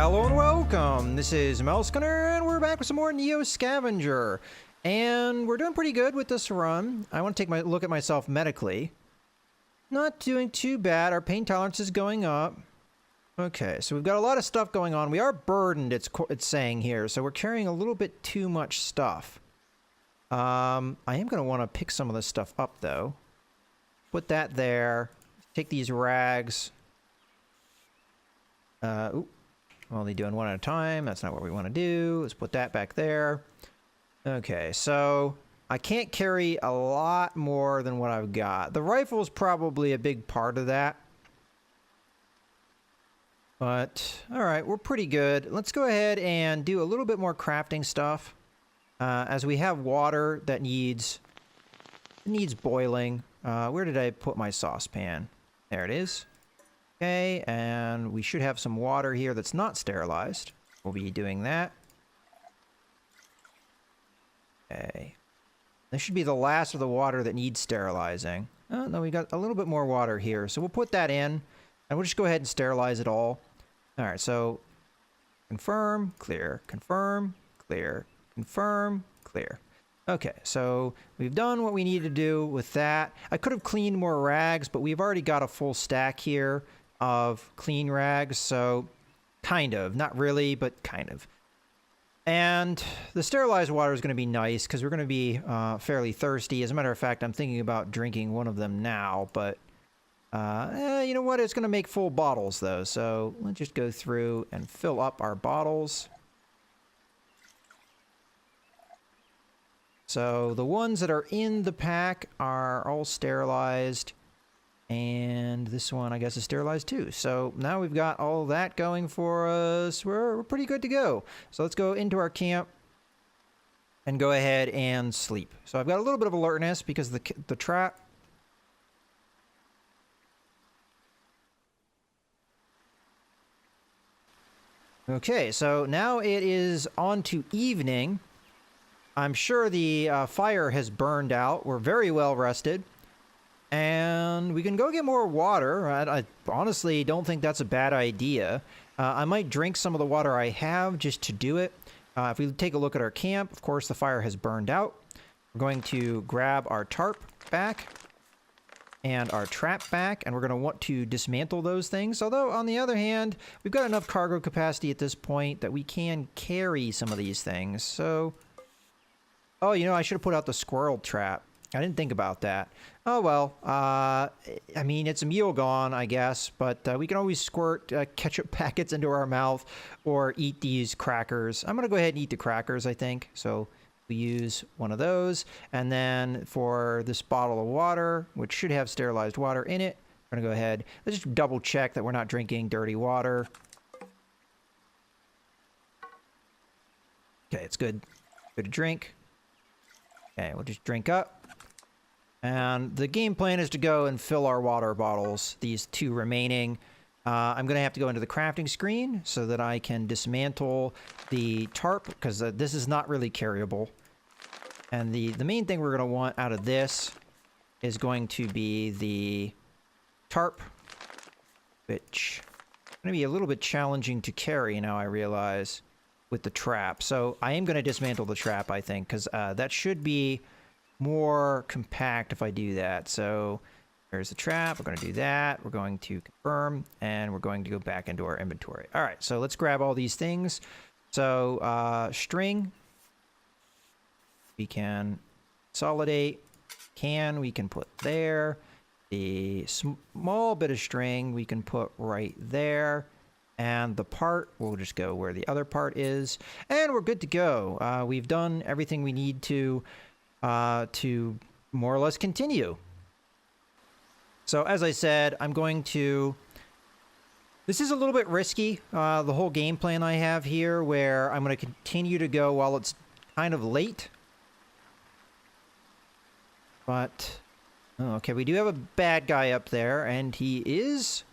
Hello and welcome. This is Melskinner, and we're back with some more Neo Scavenger. And we're doing pretty good with this run. I want to take a look at myself medically. Not doing too bad. Our pain tolerance is going up. Okay, so we've got a lot of stuff going on. We are burdened, it's saying here, so we're carrying a little bit too much stuff. I am going to want to pick some of this stuff up, though. Put that there. Take these rags. Oop. I'm only doing one at a time. That's not what we want to do. Let's put that back there. Okay, so I can't carry a lot more than what I've got. The rifle is probably a big part of that. But, alright, we're pretty good. Let's go ahead and do a little bit more crafting stuff. As we have water that needs boiling. Where did I put my saucepan? There it is. Okay, and we should have some water here that's not sterilized. We'll be doing that. Okay. This should be the last of the water that needs sterilizing. Oh, no, we got a little bit more water here. So we'll put that in, and we'll just go ahead and sterilize it all. All right, so confirm, clear, confirm, clear, confirm, clear. Okay, so we've done what we need to do with that. I could have cleaned more rags, but we've already got a full stack here of clean rags, so kind of. Not really, but kind of. And the sterilized water is going to be nice because we're going to be fairly thirsty. As a matter of fact, I'm thinking about drinking one of them now, but you know what? It's going to make full bottles, though, so let's just go through and fill up our bottles. So the ones that are in the pack are all sterilized, and this one I guess is sterilized too. So now we've got all that going for us. We're pretty good to go. So let's go into our camp and go ahead and sleep. So I've got a little bit of alertness because the trap. Okay, so now it is on to evening. I'm sure the fire has burned out. We're very well rested. And we can go get more water. I honestly don't think that's a bad idea. I might drink some of the water I have just to do it. If we take a look at our camp, of course, the fire has burned out. We're going to grab our tarp back and our trap back, and we're going to want to dismantle those things. Although, on the other hand, we've got enough cargo capacity at this point that we can carry some of these things. So, oh, you know, I should have put out the squirrel trap. I didn't think about that. Oh, well, I mean, it's a mule gone, I guess, but we can always squirt ketchup packets into our mouth or eat these crackers. I'm going to go ahead and eat the crackers, I think. So we use one of those. And then for this bottle of water, which should have sterilized water in it, we're going to go ahead. Let's just double check that we're not drinking dirty water. Okay, it's good. Good to drink. Okay, we'll just drink up. And the game plan is to go and fill our water bottles, these two remaining. I'm going to have to go into the crafting screen so that I can dismantle the tarp, because this is not really carryable. And the main thing we're going to want out of this is going to be the tarp, which is going to be a little bit challenging to carry now, I realize, with the trap. So I am going to dismantle the trap, I think, because that should be more compact if I do that. So there's the trap. We're going to do that. We're going to confirm, and we're going to go back into our inventory. All right, so let's grab all these things. So string, we can consolidate. We can put there. The small bit of string we can put right there. And the part, we'll just go where the other part is. And we're good to go. We've done everything we need to more or less continue. So as I said, I'm going to... This is a little bit risky, the whole game plan I have here, where I'm going to continue to go while it's kind of late. But, oh, okay, we do have a bad guy up there, and he is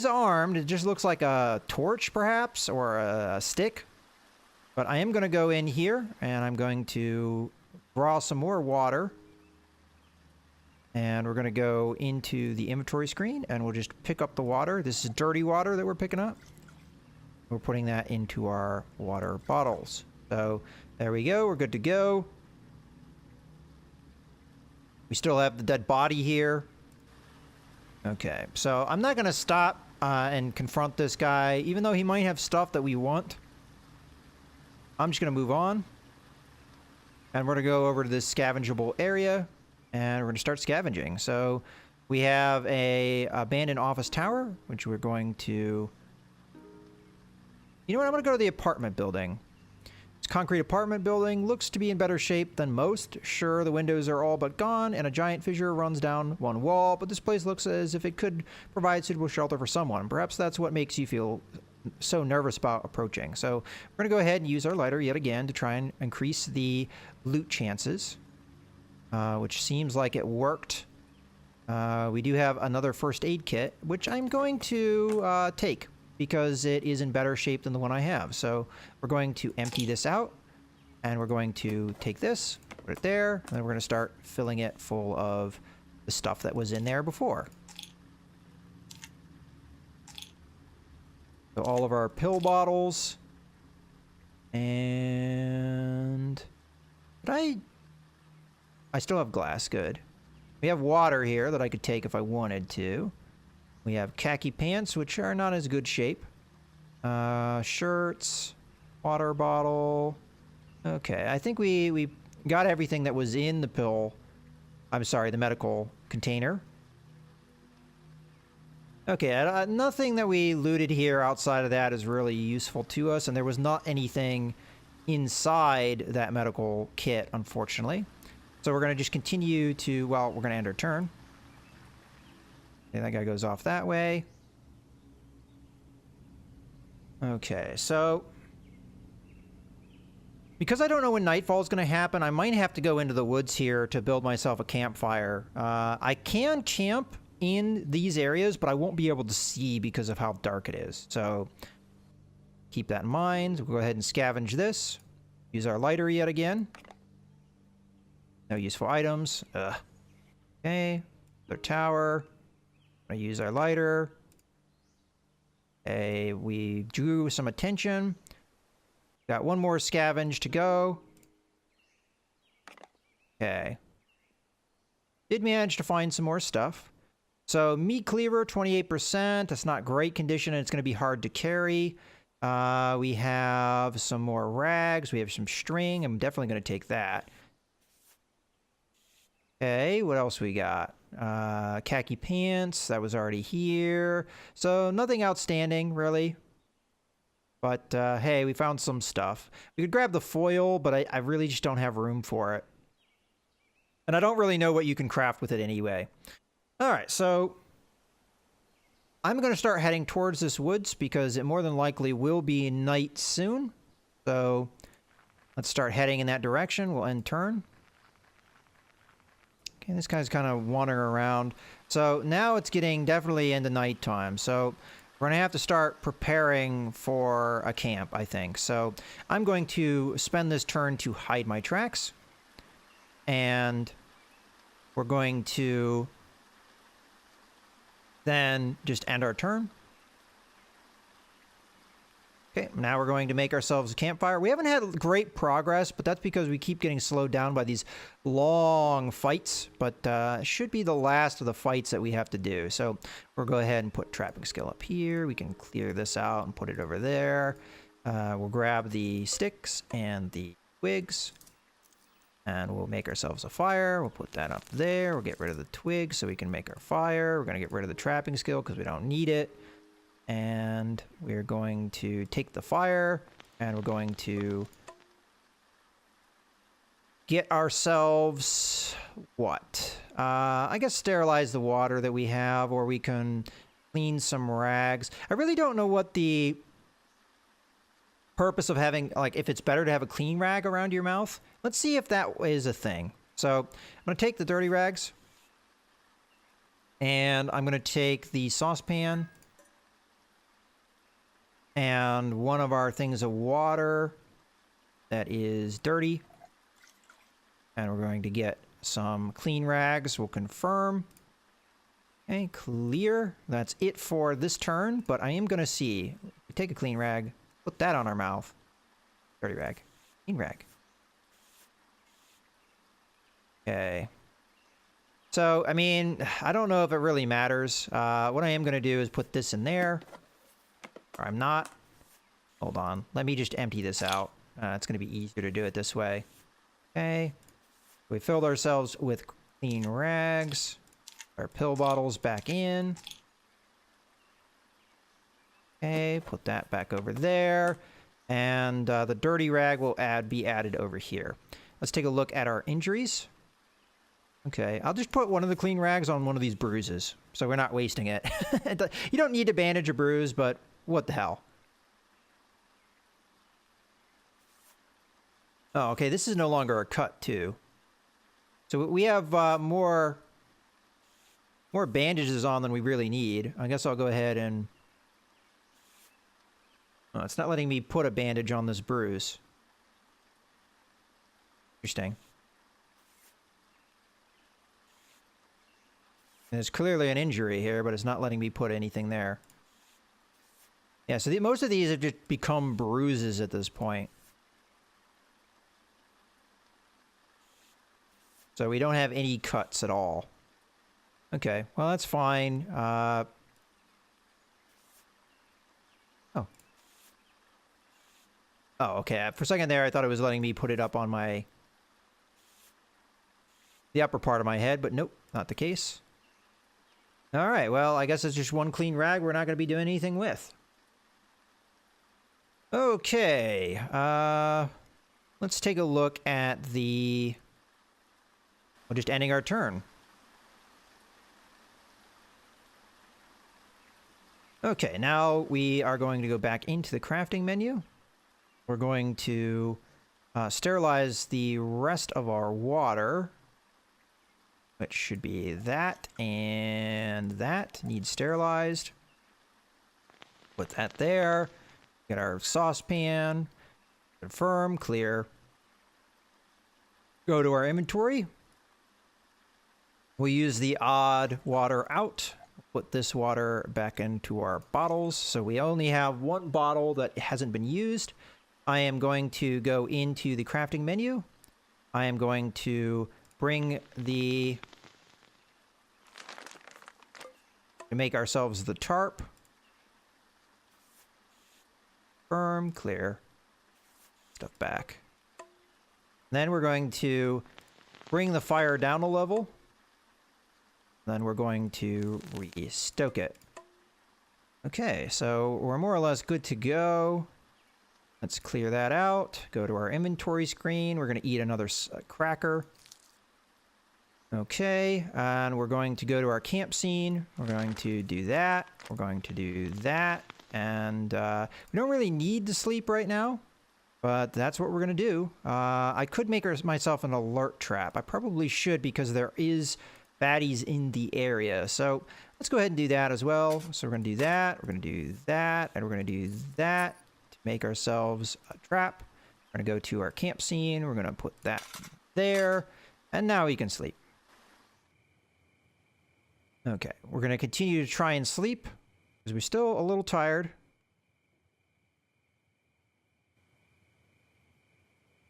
armed. It just looks like a torch, perhaps, or a stick. But I am going to go in here, and I'm going to draw some more water. And we're going to go into the inventory screen, and we'll just pick up the water. This is dirty water that we're picking up. We're putting that into our water bottles. So there we go. We're good to go. We still have the dead body here. Okay, so I'm not going to stop and confront this guy, even though he might have stuff that we want. I'm just going to move on. And we're going to go over to this scavengeable area, and we're going to start scavenging. So we have a abandoned office tower, which we're going to... You know what? I'm going to go to the apartment building. This concrete apartment building looks to be in better shape than most. Sure, the windows are all but gone, and a giant fissure runs down one wall, but this place looks as if it could provide suitable shelter for someone. Perhaps that's what makes you feel so nervous about approaching. So we're going to go ahead and use our lighter yet again to try and increase the loot chances, which seems like it worked. We do have another first aid kit, which I'm going to take, because it is in better shape than the one I have. So we're going to empty this out, and we're going to take this, put it there, and then we're going to start filling it full of the stuff that was in there before. So all of our pill bottles, and I still have glass, good. We have water here that I could take if I wanted to. We have khaki pants, which are not as good shape. Shirts, water bottle. Okay, I think we got everything that was in the pill. I'm sorry, the medical container. Okay, nothing that we looted here outside of that is really useful to us, and there was not anything inside that medical kit, unfortunately. So we're going to just continue to, well, we're going to end our turn. Okay, that guy goes off that way. Okay, so because I don't know when nightfall is going to happen, I might have to go into the woods here to build myself a campfire. I can camp in these areas, but I won't be able to see because of how dark it is. So keep that in mind. We'll go ahead and scavenge this. Use our lighter yet again. No useful items. Okay, their tower. I use our lighter. Okay, we drew some attention. Got one more scavenge to go. Okay. Did manage to find some more stuff. So meat cleaver, 28%. That's not great condition, and it's going to be hard to carry. We have some more rags. We have some string. I'm definitely going to take that. Okay, what else we got? Khaki pants, that was already here. So nothing outstanding, really. But, hey, we found some stuff. We could grab the foil, but I really just don't have room for it. And I don't really know what you can craft with it anyway. Alright, so I'm going to start heading towards this woods because it more than likely will be night soon. So let's start heading in that direction. We'll end turn. Okay, this guy's kind of wandering around. So now it's getting definitely into nighttime. So we're going to have to start preparing for a camp, I think. So I'm going to spend this turn to hide my tracks. And we're going to then just end our turn. Okay, now we're going to make ourselves a campfire. We haven't had great progress, but that's because we keep getting slowed down by these long fights. But it should be the last of the fights that we have to do. So we'll go ahead and put trapping skill up here. We can clear this out and put it over there. We'll grab the sticks and the twigs. And we'll make ourselves a fire. We'll put that up there. We'll get rid of the twigs so we can make our fire. We're going to get rid of the trapping skill because we don't need it. And we're going to take the fire, and we're going to get ourselves what? I guess sterilize the water that we have, or we can clean some rags. I really don't know what the purpose of having, like, if it's better to have a clean rag around your mouth. Let's see if that is a thing. So I'm going to take the dirty rags, and I'm going to take the saucepan and one of our things of water that is dirty. And we're going to get some clean rags. We'll confirm. Okay, clear. That's it for this turn, but I am going to see. Take a clean rag. Put that on our mouth. Dirty rag. Clean rag. Okay. So, I mean, I don't know if it really matters. What I am going to do is put this in there. Or I'm not. Hold on. Let me just empty this out. It's going to be easier to do it this way. Okay. We filled ourselves with clean rags. Our pill bottles back in. Okay, put that back over there. And the dirty rag will be added over here. Let's take a look at our injuries. Okay, I'll just put one of the clean rags on one of these bruises, so we're not wasting it. You don't need to bandage a bruise, but what the hell. Oh, okay, this is no longer a cut, too. So we have more bandages on than we really need. I guess I'll go ahead and... Oh, it's not letting me put a bandage on this bruise. Interesting. There's clearly an injury here, but it's not letting me put anything there. Yeah, so most of these have just become bruises at this point. So we don't have any cuts at all. Okay, well that's fine. Oh. Oh, okay. For a second there, I thought it was letting me put it up on the upper part of my head, but nope, not the case. All right, well, I guess it's just one clean rag we're not going to be doing anything with. Okay, let's take a look at the... We're just ending our turn. Okay, now we are going to go back into the crafting menu. We're going to sterilize the rest of our water, which should be that and that needs sterilized. Put that there. Get our saucepan. Confirm, clear. Go to our inventory. We'll use the odd water out. Put this water back into our bottles. So we only have one bottle that hasn't been used. I am going to go into the crafting menu. I am going to bring to make ourselves the tarp. Firm, clear. Stuff back. Then we're going to bring the fire down a level. Then we're going to re-stoke it. Okay, so we're more or less good to go. Let's clear that out. Go to our inventory screen. We're going to eat another cracker. Okay, and we're going to go to our camp scene. We're going to do that. We're going to do that. And we don't really need to sleep right now, but that's what we're going to do. I could make myself an alert trap. I probably should because there is baddies in the area. So let's go ahead and do that as well. So we're going to do that. We're going to do that. And we're going to do that to make ourselves a trap. We're going to go to our camp scene. We're going to put that there. And now we can sleep. Okay, we're going to continue to try and sleep because we're still a little tired.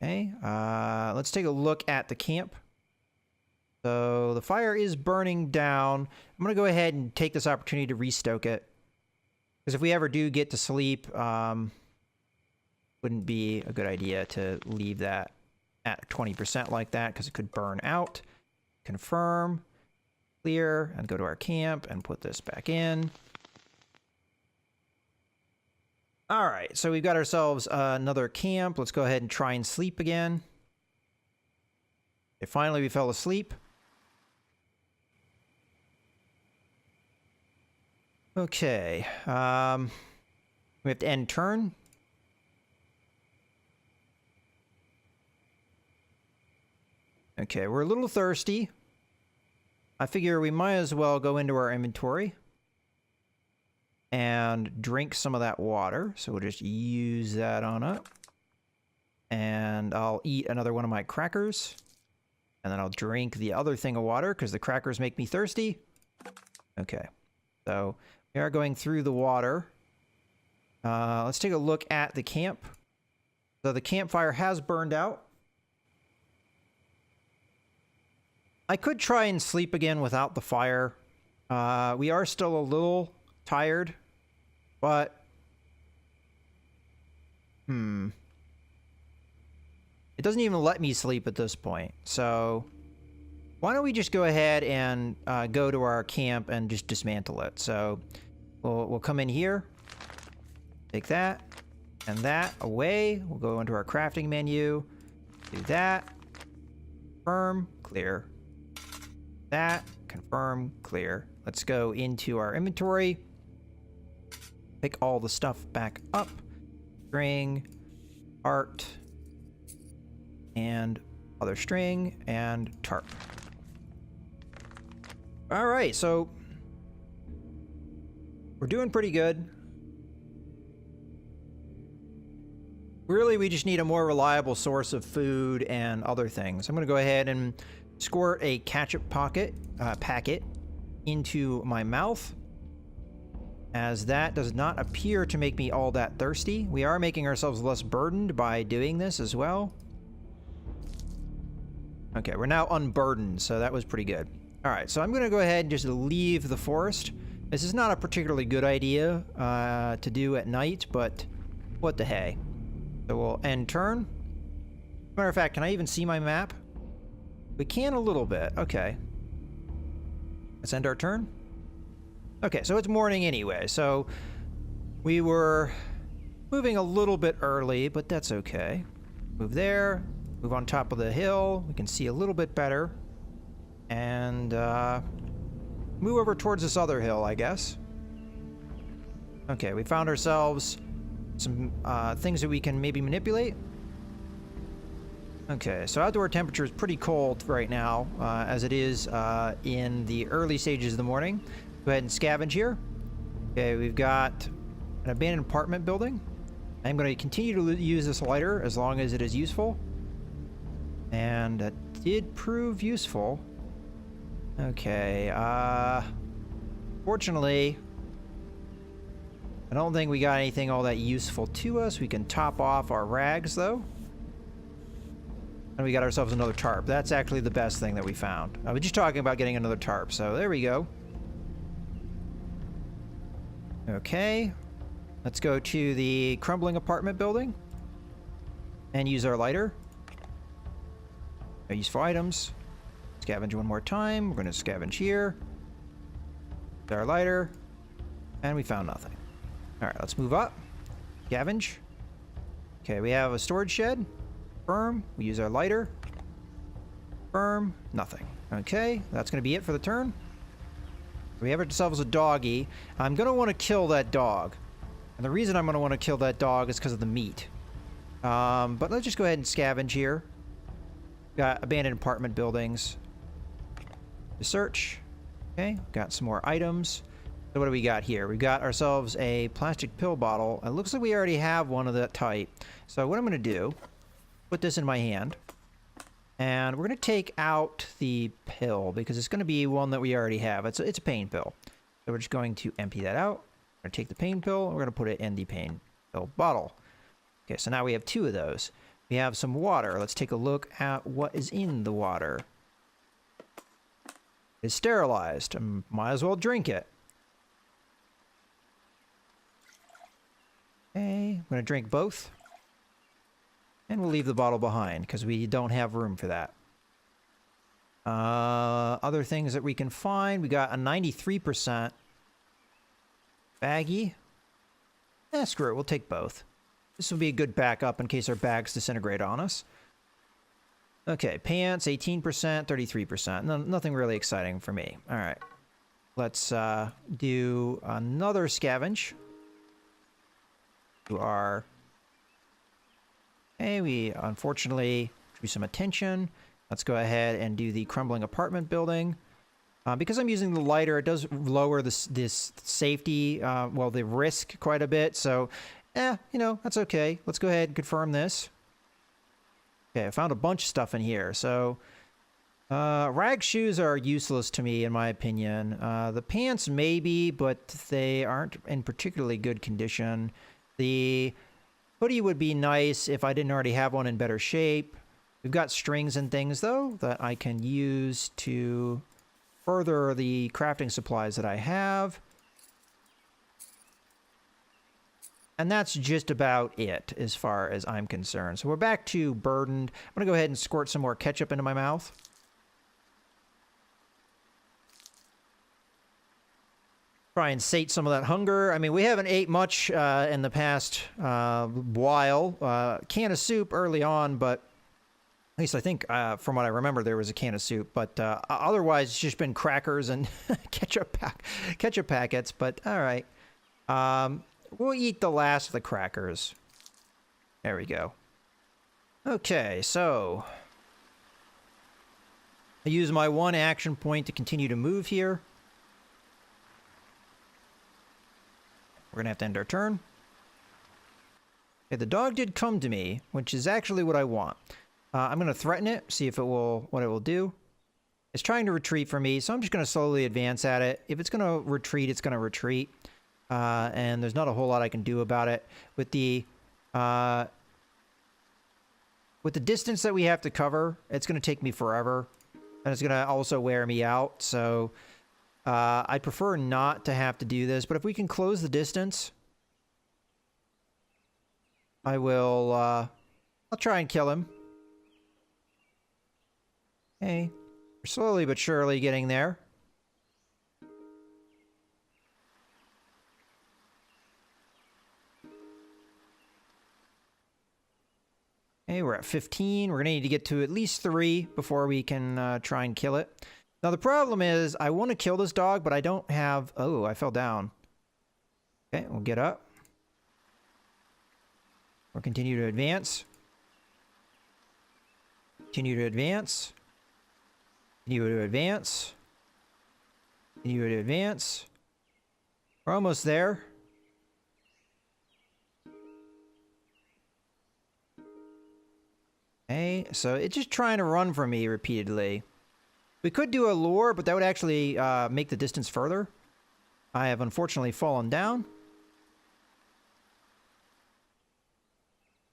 Okay, let's take a look at the camp. So the fire is burning down. I'm going to go ahead and take this opportunity to restoke it. Because if we ever do get to sleep, wouldn't be a good idea to leave that at 20% like that because it could burn out. Confirm. Clear, and go to our camp and put this back in. All right, so we've got ourselves another camp. Let's go ahead and try and sleep again. Okay, finally we fell asleep. Okay, we have to end turn. Okay, we're a little thirsty. I figure we might as well go into our inventory and drink some of that water. So we'll just use that on up. And I'll eat another one of my crackers. And then I'll drink the other thing of water because the crackers make me thirsty. Okay. So we are going through the water. Let's take a look at the camp. So the campfire has burned out. I could try and sleep again without the fire. We are still a little tired, but it doesn't even let me sleep at this point. So why don't we just go ahead and go to our camp and just dismantle it. So we'll come in here, take that and that away. We'll go into our crafting menu, do that, confirm, clear. That, confirm, clear. Let's go into our inventory, pick all the stuff back up, string, art, and other string, and tarp. All right, so we're doing pretty good. Really, we just need a more reliable source of food and other things. I'm going to go ahead and squirt a ketchup packet into my mouth, as that does not appear to make me all that thirsty. We are making ourselves less burdened by doing this as well. Okay, we're now unburdened, so that was pretty good. All right, so I'm going to go ahead and just leave the forest. This is not a particularly good idea to do at night, but what the hey. So we'll end turn. Matter of fact, can I even see my map? We can a little bit. Okay. Let's end our turn. Okay, so it's morning anyway, so we were moving a little bit early, but that's okay. Move there, move on top of the hill. We can see a little bit better. And move over towards this other hill, I guess. Okay, we found ourselves some things that we can maybe manipulate. Okay, so outdoor temperature is pretty cold right now, as it is in the early stages of the morning. Go ahead and scavenge here. Okay, we've got an abandoned apartment building. I'm going to continue to use this lighter as long as it is useful. And it did prove useful. Okay, fortunately, I don't think we got anything all that useful to us. We can top off our rags, though. And we got ourselves another tarp. That's actually the best thing that we found. I was just talking about getting another tarp, so there we go. Okay. Let's go to the crumbling apartment building and use our lighter. Useful items. Scavenge one more time. We're going to scavenge here. With our lighter. And we found nothing. Alright, let's move up. Scavenge. Okay, we have a storage shed. Confirm. We use our lighter. Confirm. Nothing. Okay, that's going to be it for the turn. We have ourselves a doggy. I'm going to want to kill that dog. And the reason I'm going to want to kill that dog is because of the meat. But let's just go ahead and scavenge here. Got abandoned apartment buildings. Search. Okay, got some more items. So what do we got here? We've got ourselves a plastic pill bottle. It looks like we already have one of that type. So what I'm going to do, put this in my hand. And we're going to take out the pill because it's going to be one that we already have. It's a pain pill. So we're just going to empty that out. We're going to take the pain pill. And we're going to put it in the pain pill bottle. Okay, so now we have 2 of those. We have some water. Let's take a look at what is in the water. It's sterilized. Might as well drink it. Okay, I'm going to drink both. And we'll leave the bottle behind because we don't have room for that. Other things that we can find. We got a 93% baggie. Screw it. We'll take both. This will be a good backup in case our bags disintegrate on us. Okay, pants, 18%, 33%. Nothing really exciting for me. All right. Let's do another scavenge. Hey, we unfortunately drew some attention. Let's go ahead and do the crumbling apartment building. Because I'm using the lighter, it does lower this safety, the risk quite a bit. So, that's okay. Let's go ahead and confirm this. Okay, I found a bunch of stuff in here. So, rag shoes are useless to me, in my opinion. The pants maybe, but they aren't in particularly good condition. The hoodie would be nice if I didn't already have one in better shape. We've got strings and things, though, that I can use to further the crafting supplies that I have. And that's just about it as far as I'm concerned. So we're back to burdened. I'm going to go ahead and squirt some more ketchup into my mouth. Try and sate some of that hunger. I mean, we haven't ate much in the past while. Can of soup early on, but at least I think from what I remember, there was a can of soup. But otherwise, it's just been crackers and ketchup packets. But all right. We'll eat the last of the crackers. There we go. Okay, so I use my one action point to continue to move here. We're going to have to end our turn. Okay, the dog did come to me, which is actually what I want. I'm going to threaten it, see if it will, what it will do. It's trying to retreat from me, so I'm just going to slowly advance at it. If it's going to retreat, it's going to retreat. And there's not a whole lot I can do about it. With the distance that we have to cover, it's going to take me forever. And it's going to also wear me out, so I'd prefer not to have to do this, but if we can close the distance, I will, I'll try and kill him. Okay, we're slowly but surely getting there. Okay, we're at 15. We're going to need to get to at least 3 before we can try and kill it. Now, the problem is, I want to kill this dog, but I don't have... Oh, I fell down. Okay, we'll get up. We'll continue to advance. Continue to advance. Continue to advance. Continue to advance. We're almost there. Okay, so it's just trying to run from me repeatedly. We could do a lure, but that would actually make the distance further. I have unfortunately fallen down.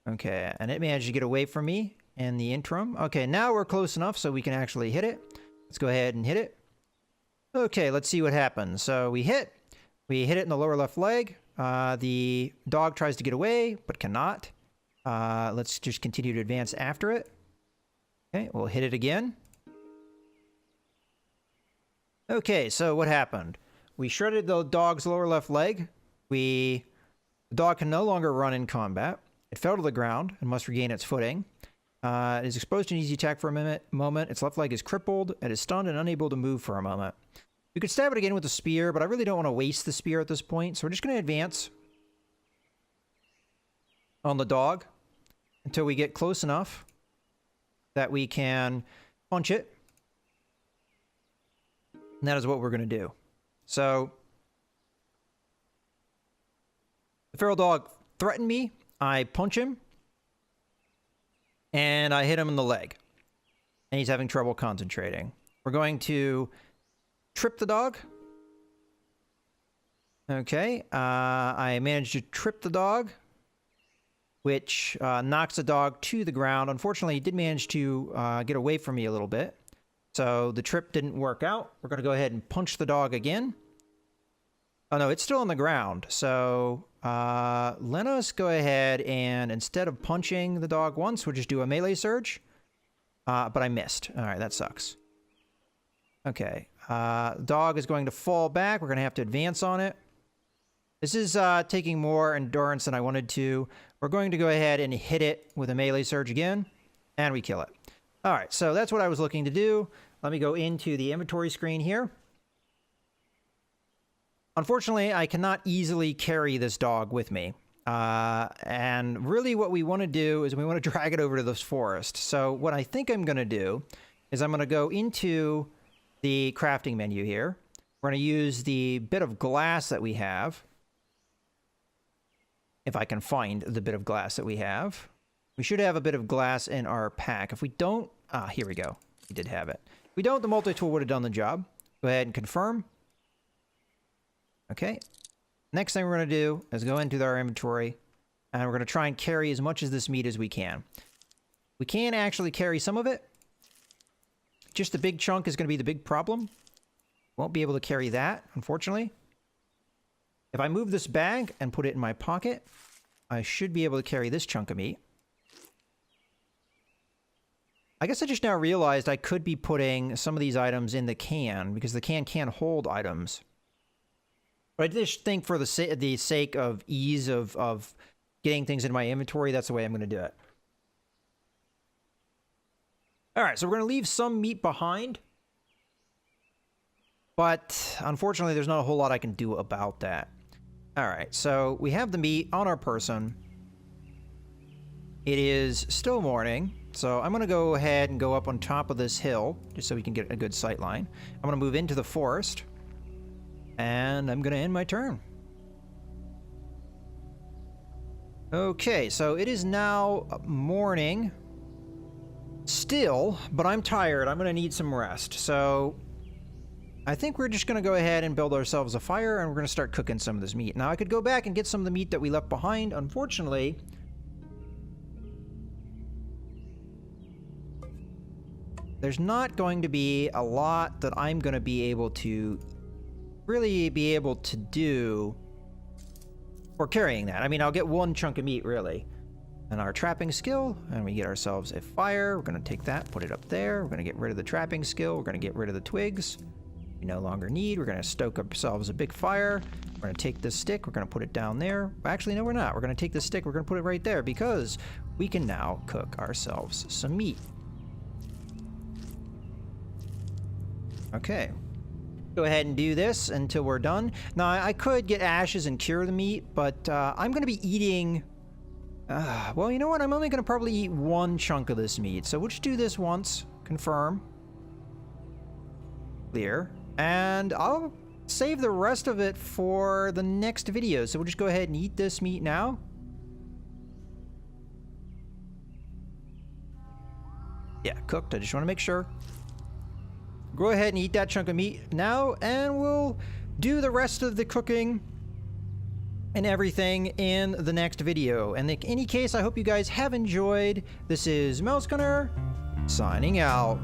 Okay, and it managed to get away from me in the interim. Okay, now we're close enough so we can actually hit it. Let's go ahead and hit it. Okay, let's see what happens. So we hit it in the lower left leg. The dog tries to get away, but cannot. Let's just continue to advance after it. Okay, we'll hit it again. Okay, so what happened? We shredded the dog's lower left leg. The dog can no longer run in combat. It fell to the ground and must regain its footing. It is exposed to an easy attack for a moment. Its left leg is crippled. It is stunned and unable to move for a moment. We could stab it again with a spear, but I really don't want to waste the spear at this point, so we're just going to advance on the dog until we get close enough that we can punch it. And that is what we're going to do. So, the feral dog threatened me. I punch him. And I hit him in the leg. And he's having trouble concentrating. We're going to trip the dog. Okay. I managed to trip the dog, which knocks the dog to the ground. Unfortunately, he did manage to get away from me a little bit. So the trip didn't work out. We're going to go ahead and punch the dog again. Oh no, it's still on the ground. So let us go ahead and instead of punching the dog once, we'll just do a melee surge. But I missed. All right, that sucks. Okay. Dog is going to fall back. We're going to have to advance on it. This is taking more endurance than I wanted to. We're going to go ahead and hit it with a melee surge again. And we kill it. All right, so that's what I was looking to do. Let me go into the inventory screen here. Unfortunately, I cannot easily carry this dog with me. And really what we want to do is we want to drag it over to this forest. So what I think I'm going to do is I'm going to go into the crafting menu here. We're going to use the bit of glass that we have. If I can find the bit of glass that we have. We should have a bit of glass in our pack. If we don't... Ah, here we go. We did have it. If we don't, the multi-tool would have done the job. Go ahead and confirm. Okay. Next thing we're going to do is go into our inventory. And we're going to try and carry as much of this meat as we can. We can actually carry some of it. Just the big chunk is going to be the big problem. Won't be able to carry that, unfortunately. If I move this bag and put it in my pocket, I should be able to carry this chunk of meat. I guess I just now realized I could be putting some of these items in the can, because the can can't hold items. But I just think for the sake of ease of getting things in my inventory, that's the way I'm going to do it. All right, so we're going to leave some meat behind. But unfortunately, there's not a whole lot I can do about that. All right, so we have the meat on our person. It is still morning, so I'm going to go ahead and go up on top of this hill, just so we can get a good sight line. I'm going to move into the forest, and I'm going to end my turn. Okay, so it is now morning still, but I'm tired. I'm going to need some rest, so I think we're just going to go ahead and build ourselves a fire, and we're going to start cooking some of this meat. Now, I could go back and get some of the meat that we left behind. Unfortunately, there's not going to be a lot that I'm going to be able to really be able to do for carrying that. I mean, I'll get one chunk of meat, really. And our trapping skill, and we get ourselves a fire. We're going to take that, put it up there. We're going to get rid of the trapping skill. We're going to get rid of the twigs we no longer need. We're going to stoke ourselves a big fire. We're going to take this stick. We're going to put it down there. Actually, no, we're not. We're going to take this stick. We're going to put it right there, because we can now cook ourselves some meat. Okay, go ahead and do this until we're done. Now, I could get ashes and cure the meat, but I'm going to be eating... well, you know what? I'm only going to probably eat one chunk of this meat. So we'll just do this once. Confirm. Clear. And I'll save the rest of it for the next video. So we'll just go ahead and eat this meat now. Yeah, cooked. I just want to make sure. Go ahead and eat that chunk of meat now, and we'll do the rest of the cooking and everything in the next video. And in any case, I hope you guys have enjoyed. This is Mouse Gunner, signing out.